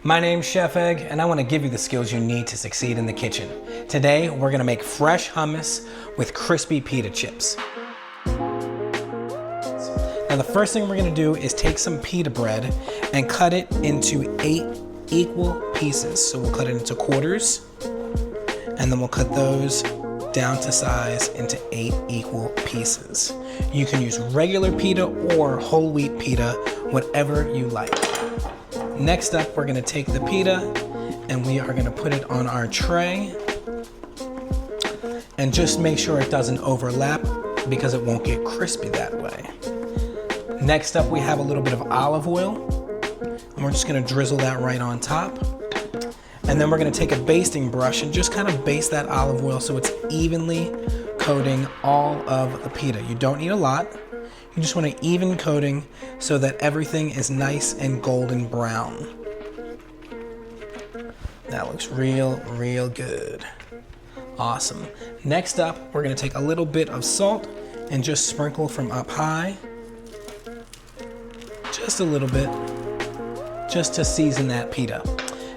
My name's Chef Egg, and I want to give you the skills you need to succeed in the kitchen. Today, we're going to make fresh hummus with crispy pita chips. Now, the first thing we're going to do is take some pita bread and cut it into 8 equal pieces. So we'll cut it into quarters, and then we'll cut those down to size into 8 equal pieces. You can use regular pita or whole wheat pita, whatever you like. Next up, we're gonna take the pita and we are gonna put it on our tray, and just make sure it doesn't overlap because it won't get crispy that way. Next up, we have a little bit of olive oil, and we're just gonna drizzle that right on top. And then we're gonna take a basting brush and just kind of baste that olive oil so it's evenly coating all of the pita. You don't need a lot. You just want an even coating so that everything is nice and golden brown. That looks real good. Awesome. Next up, we're gonna take a little bit of salt and just sprinkle from up high. Just a little bit, just to season that pita.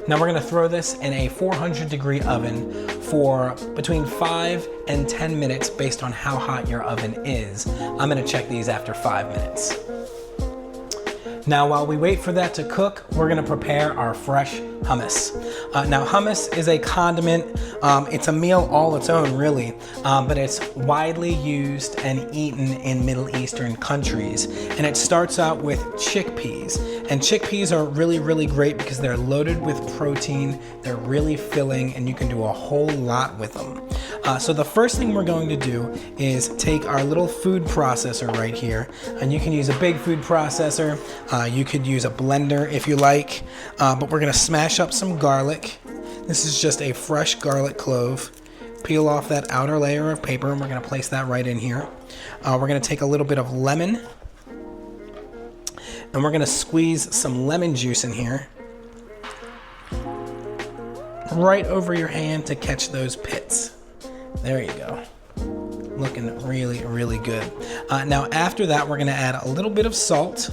Now we're gonna throw this in a 400-degree oven for between 5 and 10 minutes based on how hot your oven is. I'm gonna check these after 5 minutes. Now while we wait for that to cook, we're gonna prepare our fresh hummus. Now hummus is a condiment. It's a meal all its own really, but it's widely used and eaten in Middle Eastern countries. And it starts out with chickpeas. And chickpeas are really great because they're loaded with protein, they're really filling, and you can do a whole lot with them. So the first thing we're going to do is take our little food processor right here, and you can use a big food processor, you could use a blender if you like, but we're gonna smash up some garlic. This is just a fresh garlic clove. Peel off that outer layer of paper, and we're gonna place that right in here. We're gonna take a little bit of lemon, and we're gonna squeeze some lemon juice in here, right over your hand to catch those pits. There you go. Looking really good. Now after that, we're gonna add a little bit of salt,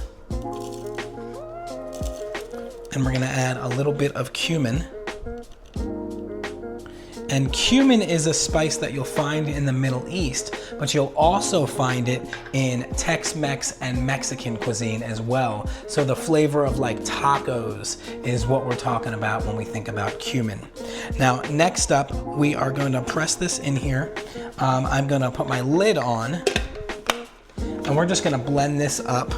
and we're gonna add a little bit of cumin. And cumin is a spice that you'll find in the Middle East, but you'll also find it in Tex-Mex and Mexican cuisine as well. So the flavor of like tacos is what we're talking about when we think about cumin. Now, next up, we are going to press this in here. I'm gonna put my lid on, and we're just gonna blend this up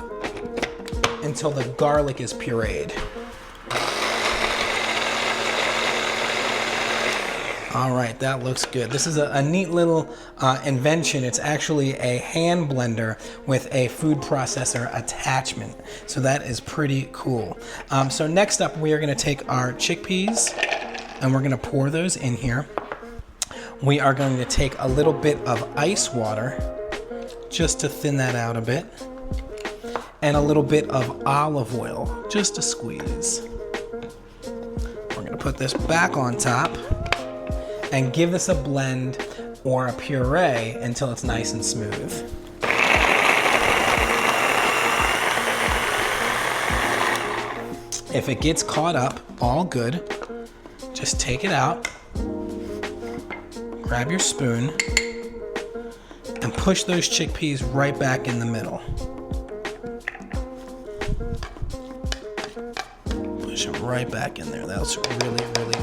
until the garlic is pureed. All right, that looks good. This is a neat little invention. It's actually a hand blender with a food processor attachment. So that is pretty cool. So next up, we are gonna take our chickpeas and we're gonna pour those in here. We are going to take a little bit of ice water just to thin that out a bit, and a little bit of olive oil just to squeeze. We're gonna put this back on top and give this a blend or a puree until it's nice and smooth. If it gets caught up, all good. Just take it out, grab your spoon, and push those chickpeas right back in the middle. Push them right back in there. That's really nice.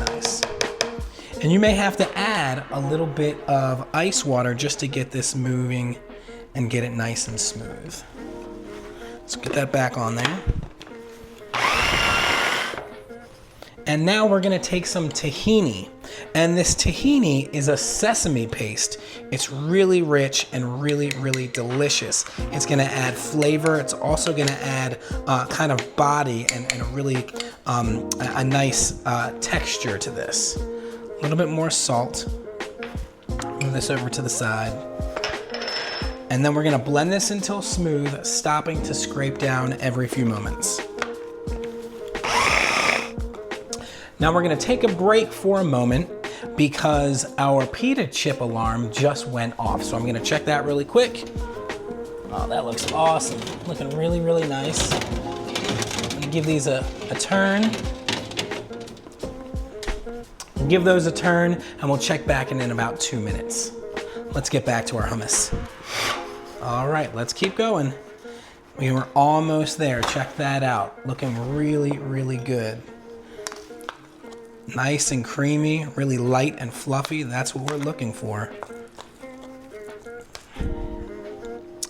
And you may have to add a little bit of ice water just to get this moving and get it nice and smooth. Let's get that back on there. And now we're gonna take some tahini. And this tahini is a sesame paste. It's really rich and really delicious. It's gonna add flavor. It's also gonna add kind of body and a really a nice texture to this. A little bit more salt. Move this over to the side. And then we're gonna blend this until smooth, stopping to scrape down every few moments. Now we're gonna take a break for a moment because our pita chip alarm just went off. So I'm gonna check that really quick. Oh, that looks awesome. Looking really nice. I'm gonna give these a turn. Give those a turn and we'll check back in about 2 minutes. Let's get back to our hummus. All right, let's keep going. We were almost there. Check that out. Looking really, really good. Nice and creamy, really light and fluffy. That's what we're looking for.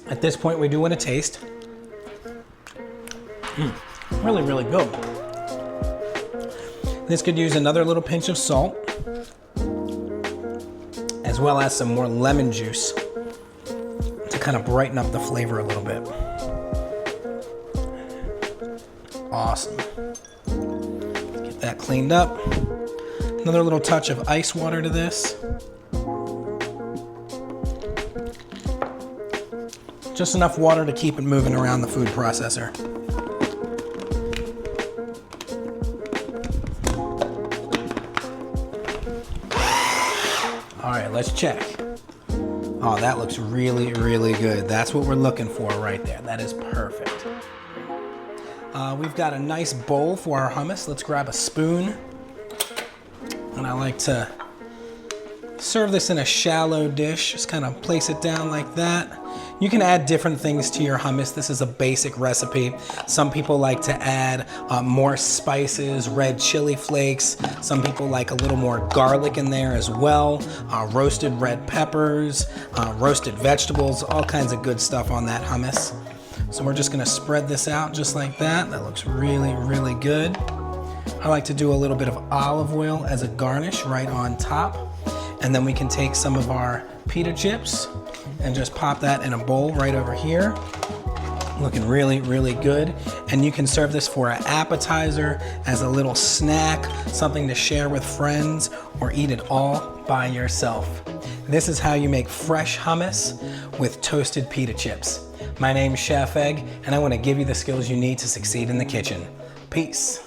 At this point, we do want to taste. Really, really good. This could use another little pinch of salt, as well as some more lemon juice to kind of brighten up the flavor a little bit. Awesome. Get that cleaned up. Another little touch of ice water to this. Just enough water to keep it moving around the food processor. All right, let's check. Oh, that looks really, really good. That's what we're looking for right there. That is perfect. We've got a nice bowl for our hummus. Let's grab a spoon. And I like to serve this in a shallow dish. Just kind of place it down like that. You can add different things to your hummus. This is a basic recipe. Some people like to add more spices, red chili flakes. Some people like a little more garlic in there as well. Roasted red peppers, roasted vegetables, all kinds of good stuff on that hummus. So we're just gonna spread this out just like that. That looks really, really good. I like to do a little bit of olive oil as a garnish right on top. And then we can take some of our pita chips and just pop that in a bowl right over here. Looking really, really good. And you can serve this for an appetizer, as a little snack, something to share with friends, or eat it all by yourself. This is how you make fresh hummus with toasted pita chips. My name's Chef Egg, and I want to give you the skills you need to succeed in the kitchen. Peace.